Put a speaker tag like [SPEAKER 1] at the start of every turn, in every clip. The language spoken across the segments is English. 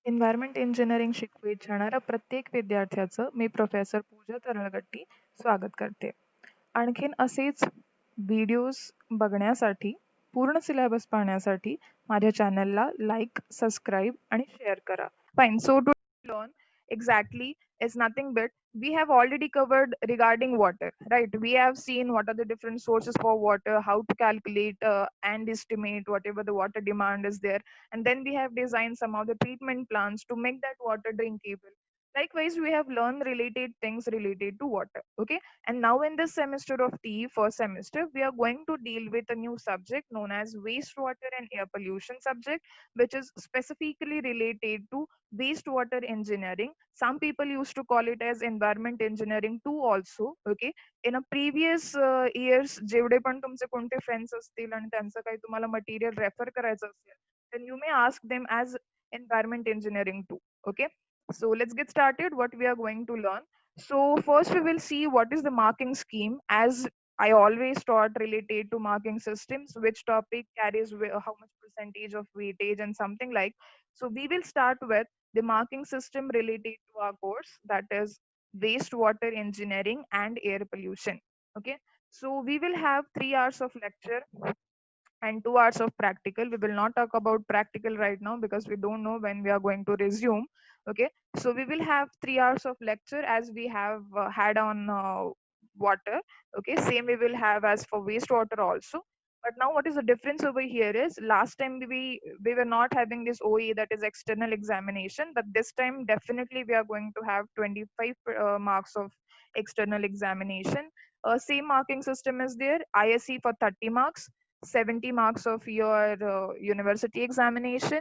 [SPEAKER 1] Environment engineering शिकू इच्छिणाऱ्या प्रत्येक विद्यार्थ्याचं मी प्रोफेसर पूजा तरळगट्टी स्वागत करते. आणखीन असेच व्हिडिओज बघण्यासाठी, पूर्ण सिलेबस पाहण्यासाठी माझ्या चॅनलला लाईक, सबस्क्राईब आणि शेअर करा. Fine. So to learn exactly is nothing but we have already covered regarding water, right? We have seen what are the different sources for water, how to calculate and estimate whatever the water demand is there, and then we have designed some of the treatment plants to make that water drinkable. Likewise, we have learned related things related to water. Okay, and now in this semester of TE first semester, we are going to deal with a new subject known as wastewater and air pollution subject, which is specifically related to wastewater engineering. Some people used to call it as environment engineering too also. Okay, in a previous years जेवढे पण तुमचे कोणते friends असतील आणि त्यांचं काही तुम्हाला material refer करायचं असेल, then you may ask them as environment engineering too. Okay, so let's get started what we are going to learn. So first we will see what is the marking scheme. As I always taught related to marking systems, which topic carries how much percentage of weightage and something like. So we will start with the marking system related to our course, that is wastewater engineering and air pollution. Okay, so we will have 3 hours of lecture and 2 hours of practical. We will not talk about practical right now because we don't know when we are going to resume. Okay, so we will have 3 hours of lecture as we have had on water. Okay, same we will have as for wastewater also. But now what is the difference over here is last time we were not having this OE, that is external examination, but this time definitely we are going to have 25 marks of external examination. Same marking system is there, ISE for 30 marks, 70 marks of your university examination,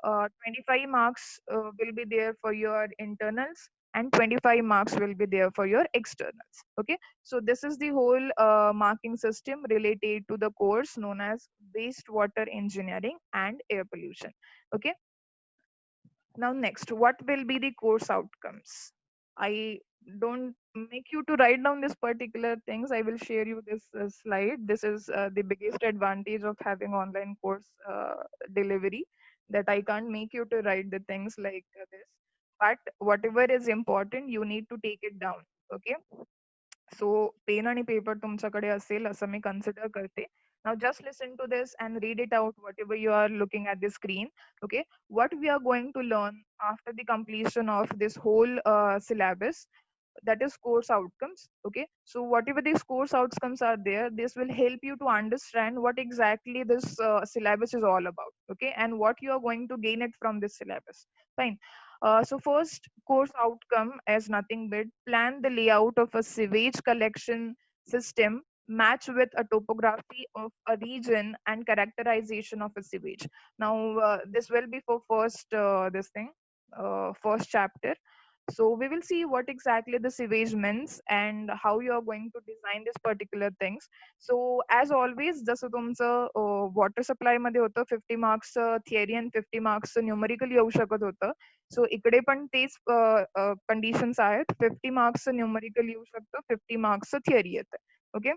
[SPEAKER 1] 25 marks will be there for your internals, and 25 marks will be there for your externals. Okay, so this is the whole marking system related to the course known as wastewater engineering and air pollution. Okay, now next, what will be the course outcomes? I don't make you to write down this particular things. I will share you this slide. This is the biggest advantage of having online course delivery, that I can't make you to write the things like this. But whatever is important, you need to take it down. Okay, so pen आणि paper तुमच्याकडे असेल असं मी consider करते. Now just listen to this and read it out whatever you are looking at the screen. Okay, what we are going to learn after the completion of this whole syllabus, that is course outcomes. Okay, so whatever these course outcomes are there, this will help you to understand what exactly this syllabus is all about. Okay, and what you are going to gain it from this syllabus. Fine. So first course outcome is nothing but plan the layout of a sewage collection system, match with a topography of a region and characterization of a sewage. Now this will be for first first chapter. So we will see what exactly the sewage means and how you are going to design this particular things. So as always, जसं तुमचं water supply मध्ये होतं 50 marks theory आणि 50 marks numerical येऊ शकत होतं. सो इकडे पण तेच कंडिशन्स आहेत. 50 मार्क्स न्यूमरिकल येऊ शकतं, 50 मार्क्स थिअरी येतं. ओके,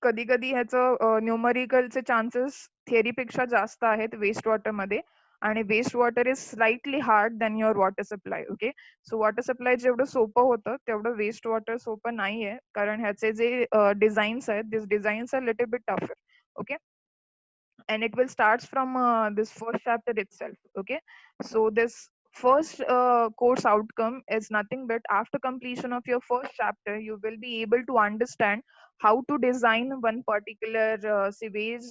[SPEAKER 1] कधी कधी ह्याचं न्यूमरिकलचे चान्सेस थिअरीपेक्षा जास्त आहेत वेस्ट वॉटर मध्ये, आणि waste water is slightly hard than your water supply. Okay, so water supply जेवढं सोपं होतं तेवढं वेस्ट वॉटर सोपं नाहीये, कारण ह्याचे जे डिझाईन्स आहेत, this designs are little bit tougher. Okay, and it will starts from this first chapter itself. Okay, so this first course outcome is nothing but after completion of your first chapter you will be able to understand how to design one particular sewage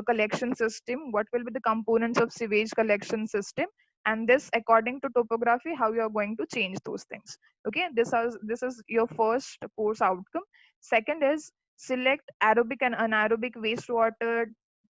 [SPEAKER 1] collection system, what will be the components of sewage collection system, and this according to topography how you are going to change those things. Okay, this is your first course outcome. Second is select aerobic and anaerobic wastewater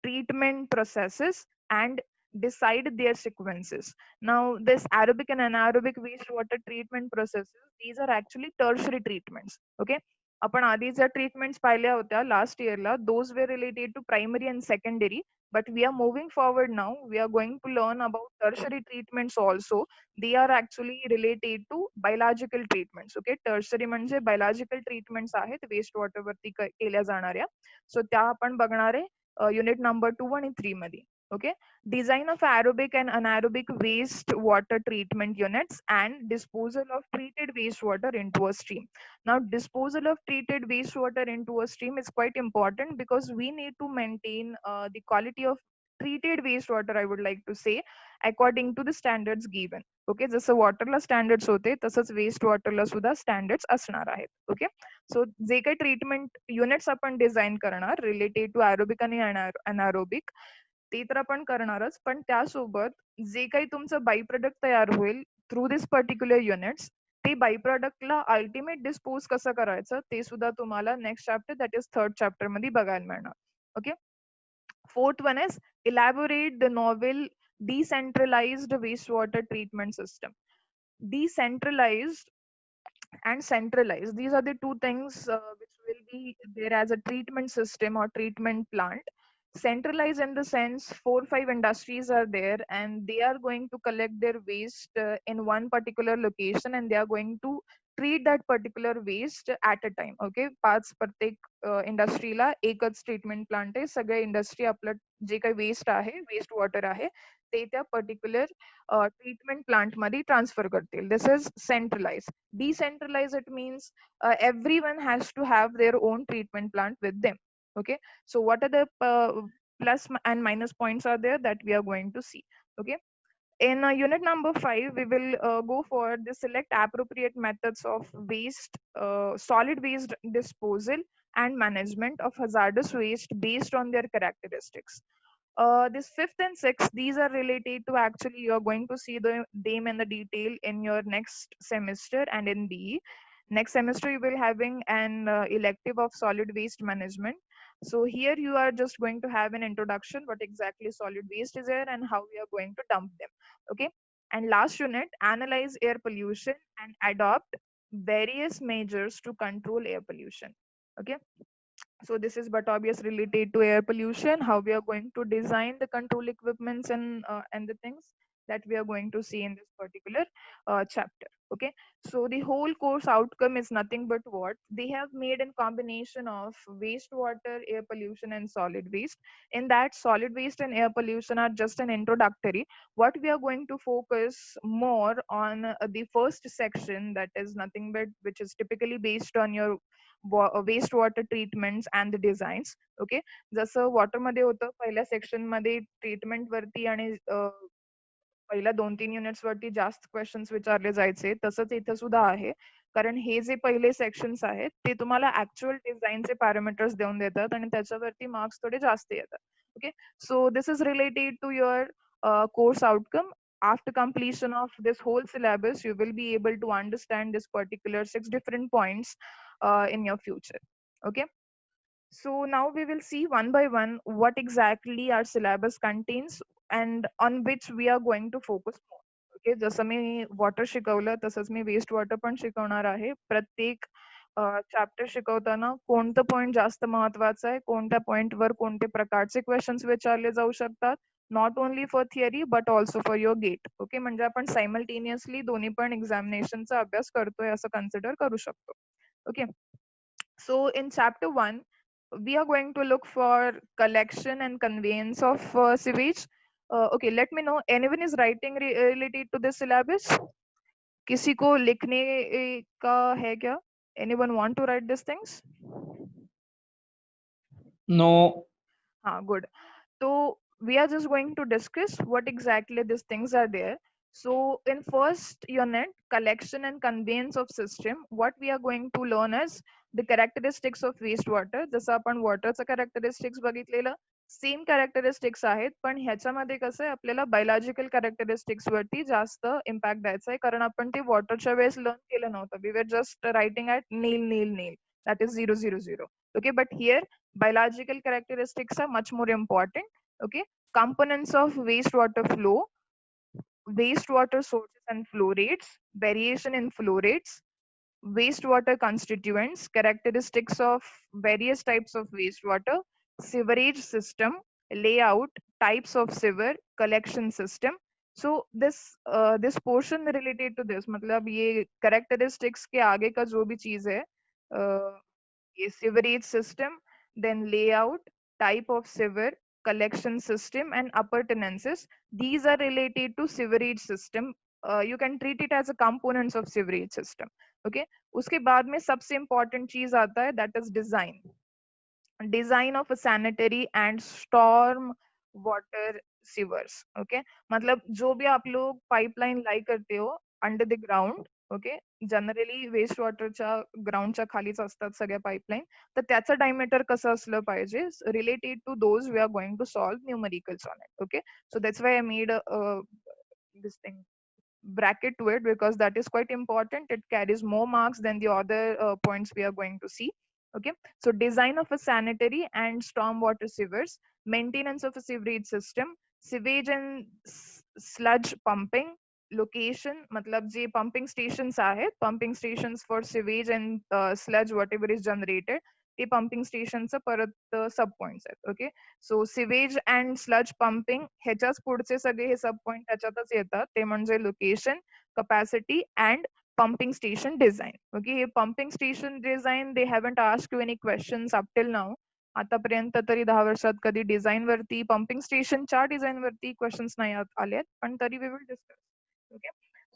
[SPEAKER 1] treatment processes and decide their sequences. Now, this aerobic and anaerobic wastewater treatment processes, these are actually tertiary treatments. Okay, आपण आधी ज्या treatments पाहिल्या होत्या last इयरला, those were related to primary and secondary, but we are moving forward now. We are going to learn about tertiary treatments also. They are actually related to biological treatments. Okay, tertiary म्हणजे biological treatments आहेत waste water वरती केल्या जाणाऱ्या. सो त्या आपण बघणार आहे unit number 2 आणि 3 मध्ये. Okay, design of aerobic and anaerobic waste water treatment units and disposal of treated wastewater into a stream. Now, disposal of treated wastewater into a stream is quite important because we need to maintain the quality of treated wastewater, I would like to say, according to the standards given. Okay, जसं वॉटरला standards होते तसंच waste वॉटरला सुद्धा standards असणार आहेत. Okay, सो जे काही treatment units आपण design करणार related to अॅरोबिक आणि अनारोबिक ते तर आपण करणारच, पण त्यासोबत जे काही तुमचं बाय प्रोडक्ट तयार होईल थ्रू दिस पर्टिक्युलर युनिट्स, ते बाय प्रोडक्टला अल्टिमेट डिस्पोज कसं करायचं ते सुद्धा तुम्हाला next chapter that is third chapter मध्ये बघायला मिळणार. Okay, fourth one is elaborate the novel decentralized wastewater treatment system. Decentralized and centralized, these are the two things which will be there as a treatment system or treatment plant. Centralized in the sense 4 5 industries are there and they are going to collect their waste in one particular location and they are going to treat that particular waste at a time. Okay, पाच प्रत्येक इंडस्ट्रीला एकच treatment plant आहे. सगळे industry आपलं जे काही waste आहे, waste water आहे, ते त्या पर्टिक्युलर ट्रीटमेंट प्लांट मध्ये ट्रान्सफर करतील. This is centralize. Decentralized, it means everyone has to have their own treatment plant with them. Okay, so what are the plus and minus points are there that we are going to see. Okay, in unit number 5 we will go for the select appropriate methods of waste solid waste disposal and management of hazardous waste based on their characteristics. This fifth and sixth, these are related to actually you're going to see them in the detail in your next semester and in BE. Next semester you will having an elective of solid waste management. So here you are just going to have an introduction what exactly solid waste is there and how we are going to dump them. Okay. And last unit, analyze air pollution and adopt various measures to control air pollution. Okay, so this is but obvious related to air pollution, how we are going to design the control equipments and the things that we are going to see in this particular chapter. Okay, so the whole course outcome is nothing but what they have made in combination of wastewater, air pollution and solid waste. In that, solid waste and air pollution are just an introductory. What we are going to focus more on the first section, that is nothing but which is typically based on your waste water treatments and the designs. Okay, जसं वॉटरमध्ये होतं पहिल्या section मध्ये treatment वरती आणि पहिल्या 2-3 units वरती जास्त क्वेश्चन्स विचारले जायचे, तसंच इथे सुद्धा आहे. कारण हे जे पहिले सेक्शन्स आहेत ते तुम्हाला ऍक्च्युअल डिझाईनचे पॅरामीटर्स देऊन देतात आणि त्याच्यावरती मार्क्स थोडे जास्त येतात. Okay, so this is related to your course outcome. After completion of this whole syllabus, you will be able to understand this particular 6 different points in your future. Okay, so now we will see one by one what exactly our syllabus contains and on which we are going to focus more. Okay, जसं मी water शिकवलं तसंच मी waste water पण शिकवणार आहे. प्रत्येक chapter शिकवताना कोणतं point जास्त महत्वाचं आहे, कोणत्या पॉइंटवर कोणते प्रकारचे क्वेश्चन्स विचारले जाऊ शकतात, not only for theory but also for your GATE. Okay, म्हणजे आपण सायमल्टेनियसली दोन्ही पण एक्झामिनेशनचा अभ्यास करतोय असं कन्सिडर करू शकतो. Okay, so in chapter 1 we are going to look for collection and conveyance of sewage. Okay, let me know anyone is writing related to this syllabus. किसी को लिखने का है क्या? Anyone want to write these things?
[SPEAKER 2] No.
[SPEAKER 1] Good. So we are just going to discuss what exactly these things are there. So in first unit, collection and conveyance of system, what we are going to learn is the characteristics of wastewater. जसं आपण वॉटरचं characteristics बघितलेलं, same characteristics आहेत, पण ह्याच्यामध्ये कसं आहे आपल्याला biological characteristics वरती जास्त इम्पॅक्ट द्यायचा आहे, कारण आपण ते वॉटरच्या वेळेस लर्न केलं नव्हतं. We were just writing at nil that is 000. Okay, but here biological characteristics are much more important. Okay, components of wastewater flow, wastewater sources and flow rates, variation in flow rates, wastewater constituents, characteristics of various types of wastewater, sewerage system, layout, types of sewer, collection system. So this portion related to this, मतलब ये characteristics के आगे का जो भी चीज है, ये sewerage system, then layout, type of sewer, collection system, and appurtenances. These are related to sewerage system. You can treat it as a components of sewerage system. Okay. उसके बाद में सबसे important चीज आता है, that is design of a sanitary and storm water sewers. Okay. मतलब जो भी आप लोग pipeline लाई करते हो under the ground, okay, generally waste वॉटरच्या ग्राउंडच्या खालीच असतात सगळ्या पाईपलाईन, तर त्याचं डायमीटर कसं असलं पाहिजे related to those we are going to solve numericals on it. Okay, so that's why I made this thing bracket to it, because that is quite important. It carries more marks than the other points we are going to see. Okay, so design of a sanitary and stormwater sewers, maintenance of a sewerage system, sewage and sludge pumping, location, matlab je pumping stations आहेत, pumping stations for sewage and sludge whatever is generated, ते pumping stations परत सब points आहेत. Okay, so sewage and sludge pumping ह्याच्याच पुढचे सगळे हे सब पॉइंट त्याच्यातच येतात, ते म्हणजे location, capacity and pumping station design. Okay, हे pumping station design they haven't asked you any questions up till now. आतापर्यंत तरी 10 वर्षात कधी डिझाईन वरती, पंपिंग स्टेशनच्या डिझाईन वरती क्वेश्चन्स नाही आलेत, पण तरी we will discuss. Okay,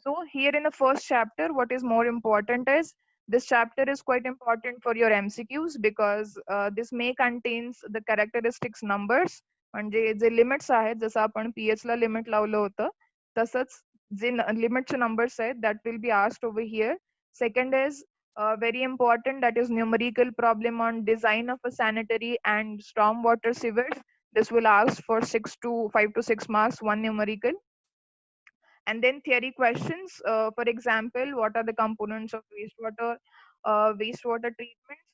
[SPEAKER 1] so here in the first chapter, what is more important is this chapter is quite important for your MCQs, because this may contains the characteristics numbers, म्हणजे जे limits आहेत, जसं आपण pH ला limit लावलं होतं तसंच जे लिमिटचे numbers आहेत that will be asked over here. Second is very important, that is numerical problem on design of a sanitary and stormwater sewers. This will ask for 5 to 6 marks, one numerical. And then theory questions, for example, what are the components of wastewater treatments,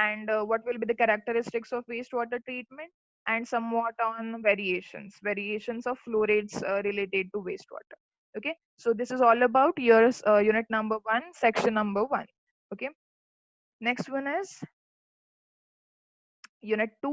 [SPEAKER 1] and what will be the characteristics of wastewater treatment, and somewhat on variations of flow rates related to wastewater. Okay, so this is all about your unit number 1, section number 1. Okay, next one is unit 2.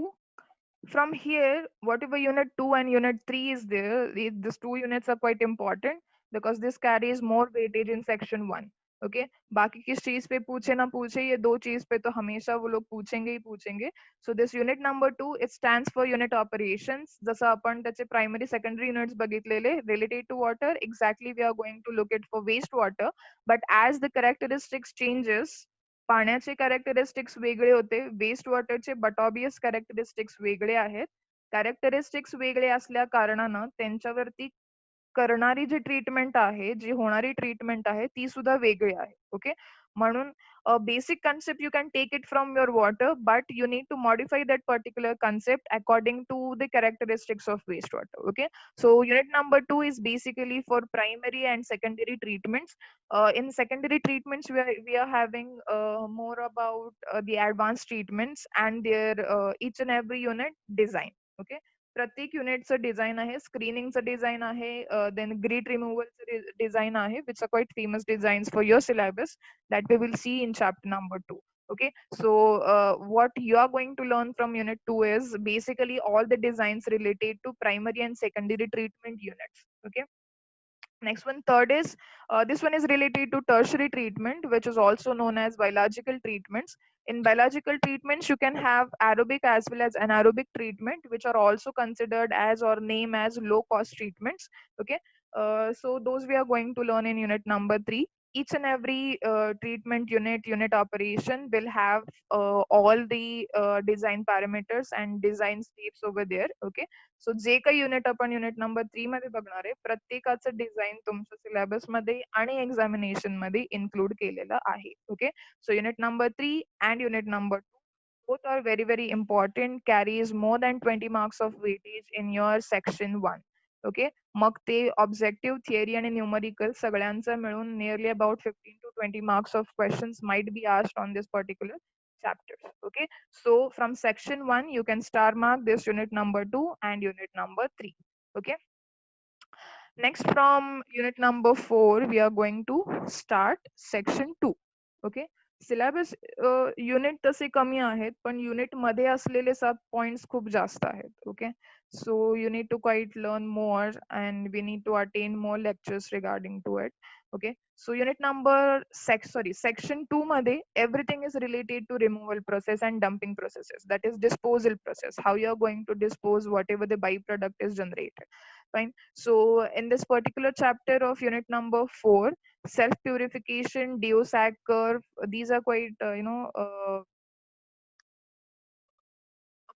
[SPEAKER 1] From here, whatever unit 2 and unit 3 is there, these two units are quite important, because this carries more weightage in section 1. Okay, बाकी किस चीज पे पूछे ना पूछे, ये दो चीज पे तो हमेशा वो लोग पूछेंगे ही पूछेंगे. So this unit number 2, it stands for unit operations. जसं आपण त्याचे primary secondary units बघितलेले related to water, exactly we are going to look at for wastewater. But as the characteristics changes, पाण्याचे कॅरेक्टरिस्टिक्स वेगळे होते, वेस्ट वॉटरचे बट ऑबियस कॅरेक्टरिस्टिक्स वेगळे आहेत. Characteristics वेगळे असल्या कारणानं त्यांच्यावरती करणारी जी ट्रीटमेंट आहे, जी होणारी ट्रीटमेंट आहे, ती सुद्धा वेगळी आहे. ओके, म्हणून basic concept you can take it from your water, but you need to modify that particular concept according to the characteristics of waste water. Okay, so unit number 2 is basically for primary and secondary treatments. In secondary treatments, we are having more about the advanced treatments and their each and every unit design. Okay, प्रत्येक युनिटचं design आहे, स्क्रीनिंगचं design आहे, then grit रिमूव्हलचं design आहे, which are quite famous designs for your syllabus that we will see in chapter number 2. Okay, so what you are going to learn from unit 2 is basically all the designs related to primary and secondary treatment units. Okay, next one, third is this one is related to tertiary treatment, which is also known as biological treatments. In biological treatments, you can have aerobic as well as anaerobic treatment, which are also considered as or name as low cost treatments. Okay, so those we are going to learn in unit number 3. Each and every treatment unit operation will have all the design parameters and design steps over there. Okay, सो जे काही unit आपण unit number 3 मध्ये बघणार आहे, प्रत्येकाचं design तुमच्या syllabus मध्ये आणि examination मध्ये इन्क्लूड केलेलं आहे. Okay, so unit number 3 and unit number 2 both are very very important, carries more than 20 marks of weightage in your section 1. Okay, मग ते ऑब्जेक्टिव्ह, थिअरी आणि न्यूमरिकल सगळ्यांचं मिळून nearly about 15 to 20 marks of questions might be asked on this particular chapters. Okay, so from section 1 you can star mark this unit number 2 and unit number 3. Okay, next from unit number 4 we are going to start section 2. Okay, syllabus unit तसे कमी आहेत, पण unit मध्ये असलेले सब points खूप जास्त आहेत. Okay, so you need to quite learn more and we need to attend more lectures regarding to it. Okay, so unit number section 2 मध्ये everything is related to removal process and dumping processes, that is disposal process, how you are going to dispose whatever the byproduct is generated. Fine. So in this particular chapter of unit number 4, self purification, DO-SAG curve, these are quite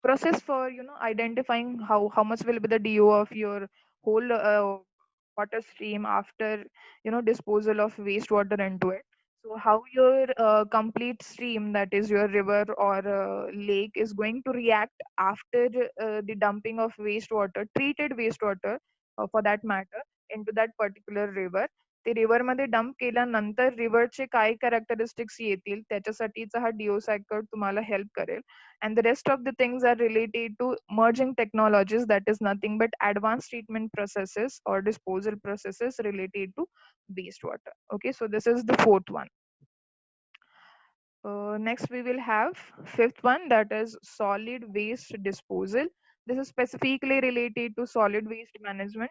[SPEAKER 1] process for identifying how much will be the DO of your whole water stream after disposal of wastewater into it. So how your complete stream, that is your river or lake, is going to react after the dumping of wastewater, treated wastewater for that matter, into that particular river. ते river मध्ये dump केल्यानंतर रिव्हरचे काय characteristics येतील त्याच्यासाठीचा हा DO cycle तुम्हाला help करेल. And the rest of the things are related to merging technologies, that is nothing but advanced treatment processes or disposal processes related to wastewater. Okay, so this is the fourth one. Next we will have fifth one, that is solid waste disposal. This is specifically related to solid waste management.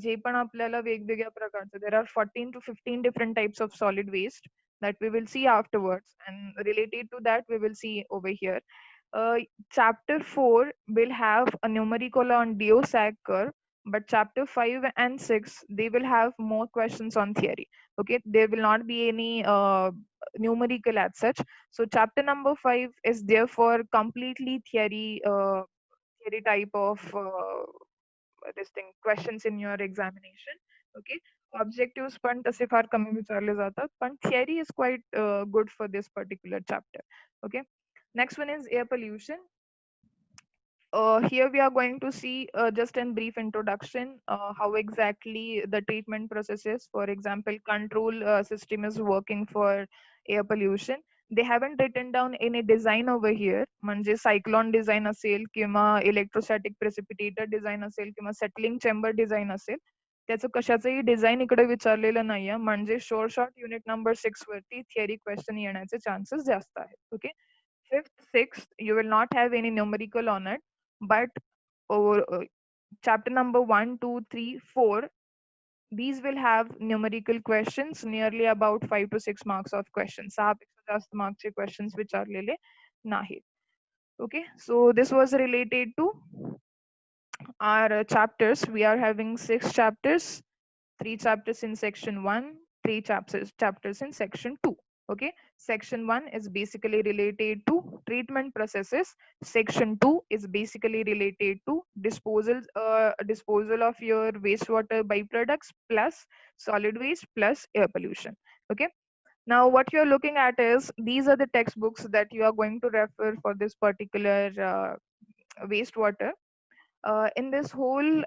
[SPEAKER 1] जे पण आपल्याला वेगवेगळ्या प्रकारचे, there are 14 to 15 different types of solid waste that we will see afterwards, and related to that we will see over here. uh, Chapter 4 will have a numerical on DO-SAG curve, but chapter 5 and 6 they will have more questions on theory. Okay, there will not be any numerical as such. So chapter number 5 is therefore completely theory type of this thing questions in your examination. Okay, objectives पण तसे फार कमी विचारले जातात, पण theory is quite good for this particular chapter. Okay, next one is air pollution. Here we are going to see just in brief introduction how exactly the treatment process is. For example, control system is working for air pollution. They haven't written down any design over here. म्हणजे cyclone design असेल किंवा electrostatic precipitator design असेल किंवा settling chamber design असेल, त्याचं कशाचंही design इकडे विचारलेलं नाहीये. म्हणजे शॉर्ट युनिट नंबर 6 वरती थिअरी क्वेश्चन येण्याचे चान्सेस जास्त आहेत. Okay, fifth, sixth, you will not have any numerical on it, but over chapter number 1, 2, 3, 4, these will have numerical questions, nearly about 5 to 6 marks of questions. 6 जास्त marks चे questions विचारलेले नाहीत. Okay, so this was related to our chapters. We are having 6 chapters, 3 chapters in section 1, 3 chapters in section 2. Okay, section 1 is basically related to treatment processes. Section 2 is basically related to disposal of your wastewater byproducts plus solid waste plus air pollution. Okay, now what you're looking at is these are the textbooks that you are going to refer for this particular wastewater. In this whole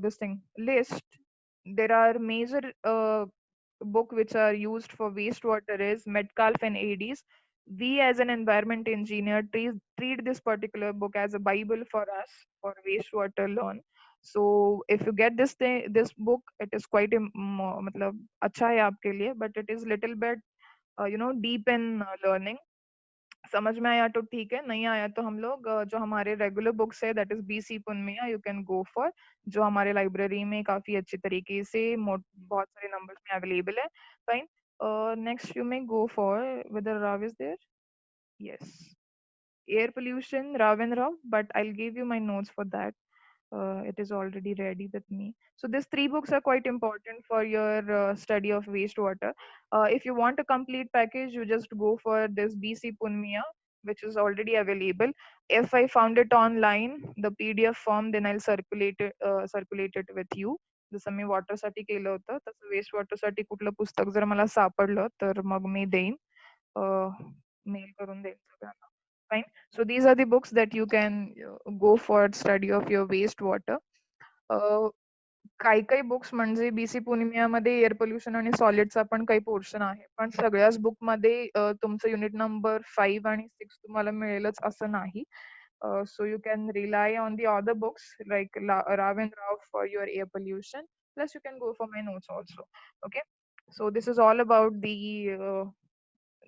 [SPEAKER 1] this thing list, there are major book which are used for wastewater is Metcalfe and Adis. We as an environment engineer treat this particular book as a bible for us for wastewater learn. So if you get this book, it is quite मतलब अच्छा है आपके लिए, but it is little bit deep in learning. समझ में आया तो ठीक है, नहीं आया तो हम लोग जो हमारे रेगुलर बुक्स है that is BC Punmia, you can go for, जो हमारे लाइब्रेरी में काफी अच्छे तरीके से बहुत सारे नंबर्स में अवेलेबल है. Fine. Next you may go for whether Rav is there. Yes, air pollution, Rav and Rav, but I'll give you my notes for that. It is already ready with me. So these 3 books are quite important for your study of wastewater. If you want a complete package, you just go for this BC Punmiya, which is already available. If I found it online, the PDF form, then I'll circulate it with you. जसं मी water साठी केलं होतं तसं waste water साठी कुठलं पुस्तक जर मला सापडलं तर मग मी देईन, मेल करून देईन सगळ्यांना. Fine. So these are the books that you can go for study of your wastewater. काही काही बुक्स म्हणजे BC पुनिमियामध्ये एअर पोल्युशन आणि सॉलिडचा पण काही पोर्शन आहे, पण सगळ्याच बुक मध्ये तुमचं युनिट नंबर 5 आणि 6 तुम्हाला मिळेलच असं नाही. So you can rely on the other books like Rav and Rao for your air pollution. Plus you can go for my notes also. Okay. So this is all about the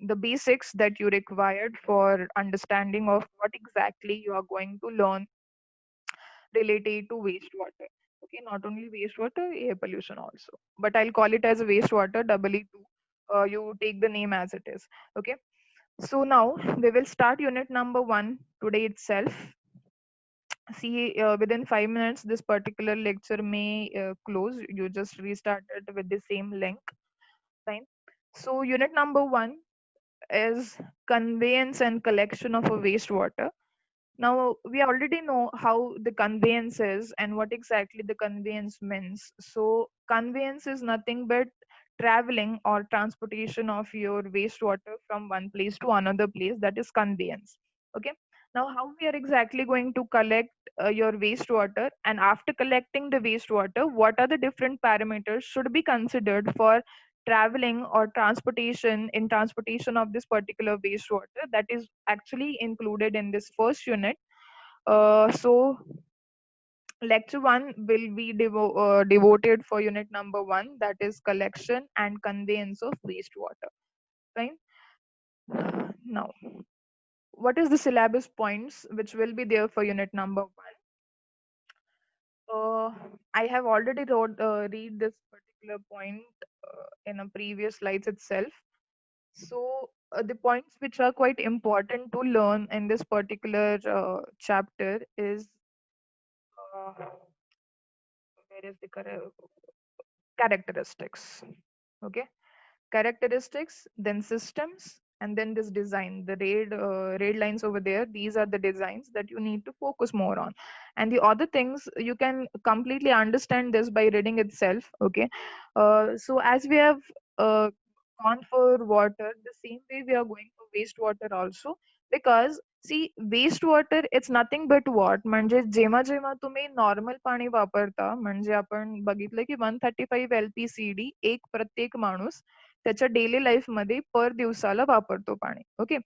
[SPEAKER 1] the basics that you required for understanding of what exactly you are going to learn related to wastewater. Okay, not only wastewater, air pollution also. But I'll call it as wastewater, double E two. You take the name as it is. Okay. So now we will start unit number 1 today itself. See, within 5 minutes, this particular lecture may close. You just restart it with the same link. Fine. So unit number 1 is conveyance and collection of a wastewater. Now, we already know how the conveyance is and what exactly the conveyance means. So, conveyance is nothing but traveling or transportation of your wastewater from one place to another place. That is conveyance. Okay. Now, how we are exactly going to collect your wastewater, and after collecting the wastewater, what are the different parameters should be considered for traveling or transportation of this particular wastewater, that is actually included in this first unit. So lecture 1 will be devoted for unit number 1, that is collection and conveyance of wastewater. Fine. Now, what is the syllabus points which will be there for unit number 1? I have already read this particular point in a previous slides itself. So the points which are quite important to learn in this particular chapter is where is the characteristics. Okay, characteristics, then systems, and then this design. The red lines over there, these are the designs that you need to focus more on. And the other things you can completely understand this by reading itself. Okay, so as we have uh, gone for water, the same way we are going for wastewater also. Because see, wastewater it's nothing but what, म्हणजे जेव्हा जेव्हा तुम्ही normal पाणी वापरता, म्हणजे आपण बघितलं की 135 LPCD एक प्रत्येक माणूस त्याच्या डेली लाईफ मध्ये पर दिवसाला वापरतो पाणी. ओके,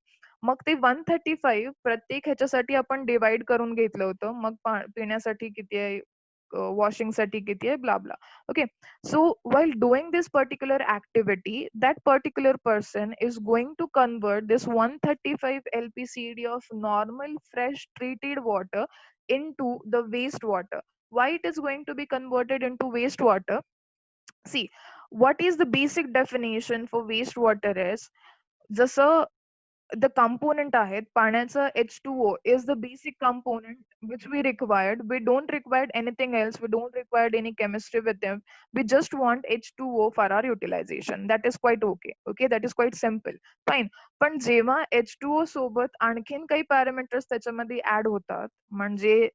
[SPEAKER 1] मग ते 135 प्रत्येक ह्याच्यासाठी आपण डिवाइड करून घेतलं होतं. मग पिण्यासाठी किती आहे, washing साठी किती आहे, blah blah. Okay, so while doing this particular activity, that particular person is going to convert this 135 LPCD of normal fresh treated water into the wastewater. Why it is going to be converted into wastewater? See, what is the basic definition for wastewater is, जसं the component आहेत पाण्याचं, H2O is the basic component which we required. We don't require anything else. We don't require any chemistry with them. We just want H2O for our utilization. That is quite okay. Okay, that is quite simple. Fine. पण जेव्हा H2O सोबत आणखीन काही parameters त्याच्यामध्ये add होतात, म्हणजे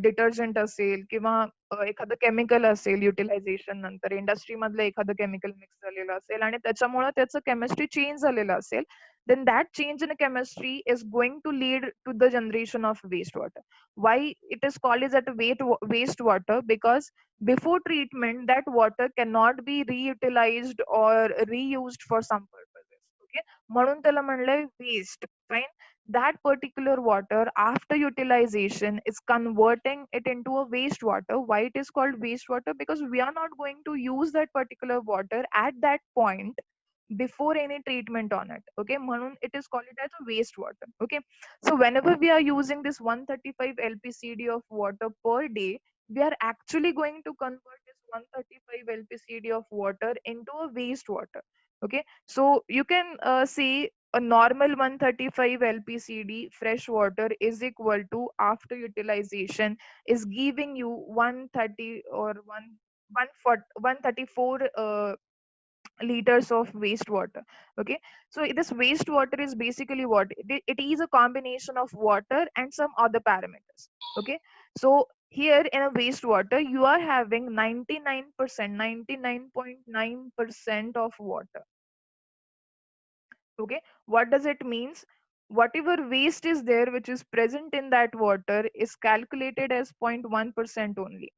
[SPEAKER 1] detergent असेल किंवा एखादं केमिकल असेल, युटिलायझेशन नंतर इंडस्ट्री मधलं एखादं केमिकल मिक्स झालेलं असेल आणि त्याच्यामुळे त्याचं केमिस्ट्री चेंज झालेलं असेल, then that change in chemistry is going to lead to the generation of wastewater. Why it is called as at wastewater? Because before treatment, that water cannot be reutilized or reused for some purposes. Okay, म्हणून त्याला म्हणलंय waste. Fine. That particular water after utilization is converting it into a wastewater. Why it is called wastewater? Because we are not going to use that particular water at that point before any treatment on it. Okay, म्हणून it is called it as a wastewater. Okay, so whenever we are using this 135 LPCD of water per day, we are actually going to convert this 135 LPCD of water into a wastewater. Okay, so you can see a normal 135 LPCD fresh water is equal to, after utilization, is giving you 130 or 134 liters of wastewater. Okay, so this wastewater is basically what it is, a combination of water and some other parameters. Okay, so here in a wastewater you are having 99%, 99.9% of water. Okay, what does it means? Whatever waste is there which is present in that water is calculated as 0.1% only.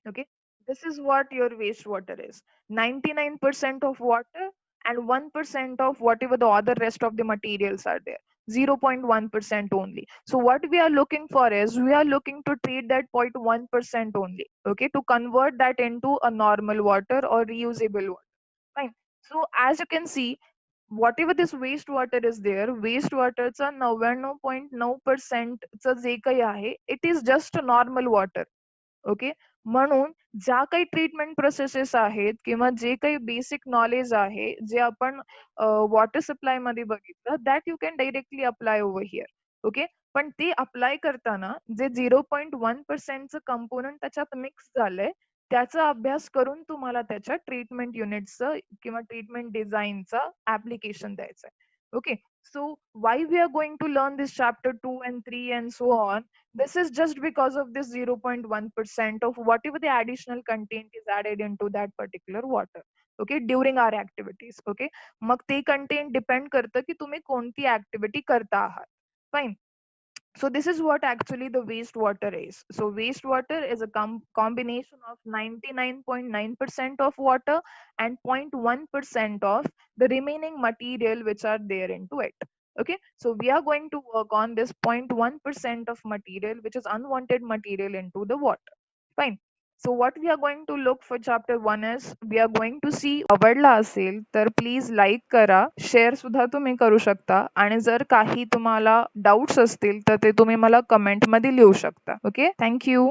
[SPEAKER 1] Okay, this is what your wastewater is: 99% of water and 1% of whatever the other rest of the materials are there, 0.1% only. So what we are looking for is, we are looking to treat that 0.1% only, okay, to convert that into a normal water or reusable water. Fine. So as you can see, whatever this wastewater is there, wastewaterचा 99.9% चं जे काही आहे, it is just normal water. Okay. म्हणून ज्या काही treatment processes आहेत किंवा जे काही basic knowledge आहे, जे आपण वॉटर सप्लाय मध्ये बघितलं, that you can directly apply over here. Okay. पण ते अप्लाय करताना जे 0.1%चं कंपोनंट त्याच्यात मिक्स झालंय, त्याचा अभ्यास करून तुम्हाला त्याच्या ट्रीटमेंट युनिटचं किंवा ट्रीटमेंट डिझाईनचं ऍप्लिकेशन द्यायचं आहे. Okay. So why we are going to learn this chapter 2 and 3 and so on? This is just because of this 0.1% of whatever the additional content is added into that particular water. Okay, during our activities. Okay, मग ते content depend करतं की तुम्ही कोणती activity करता आहात. Fine. So this is what actually the wastewater is. So wastewater is a combination of 99.9% of water and 0.1% of the remaining material which are there into it. Okay, so we are going to work on this 0.1% of material which is unwanted material into the water. Fine. So what we are going to look for chapter 1 is we are going to see. आवडला असेल तर please like करा, share सुद्धा तुम्ही करू शकता आणि जर काही तुम्हाला डाऊट्स असतील तर ते तुम्ही मला कमेंट मध्ये लिहू शकता. Okay, thank you.